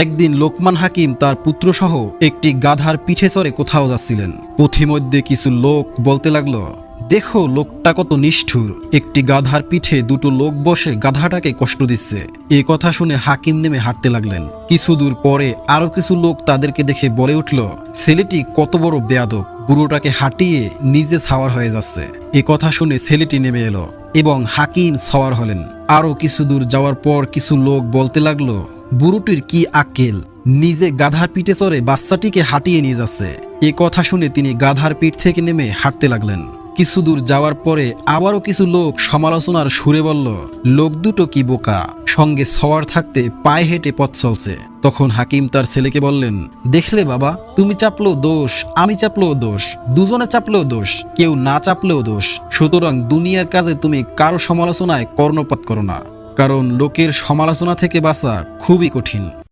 একদিন লোকমান হাকিম তার পুত্রসহ একটি গাধার পিঠে চড়ে কোথাও যাচ্ছিলেন। পথিমধ্যে কিছু লোক বলতে লাগলো, দেখো লোকটা কত নিষ্ঠুর, একটি গাধার পিঠে দুটো লোক বসে গাধাটাকে কষ্ট দিচ্ছে। এ কথা শুনে হাকিম নেমে হাঁটতে লাগলেন। কিছু দূর পরে আরো কিছু লোক তাদেরকে দেখে বলে উঠল, ছেলেটি কত বড় বেয়াদব, বুড়োটাকে হাঁটিয়ে নিজে ছাওয়ার হয়ে যাচ্ছে। এ কথা শুনে ছেলেটি নেমে এলো এবং হাকিম ছাওয়ার হলেন। আরো কিছু দূর যাওয়ার পর কিছু লোক বলতে লাগলো, বুড়োটির কি আক্কেল, নিজে গাধার পিঠে চড়ে বাচ্চাটিকে হাঁটিয়ে নিয়ে যাচ্ছে। এ কথা শুনে তিনি গাধার পিঠ থেকে নেমে হাঁটতে লাগলেন। কিছু দূর যাওয়ার পরে আবারও কিছু লোক সমালোচনার সুরে বলল, লোক দুটো কি বোকা, সঙ্গে সওয়ার থাকতে পায়ে হেঁটে পথ চলছে। তখন হাকিম তার ছেলেকে বললেন, দেখলে বাবা, তুমি চাপলেও দোষ, আমি চাপলেও দোষ, দুজনে চাপলেও দোষ, কেউ না চাপলেও দোষ। সুতরাং দুনিয়ার কাজে তুমি কারো সমালোচনায় কর্ণপাত করো না, কারণ লোকের সমালোচনা থেকে বাঁচা খুবই কঠিন।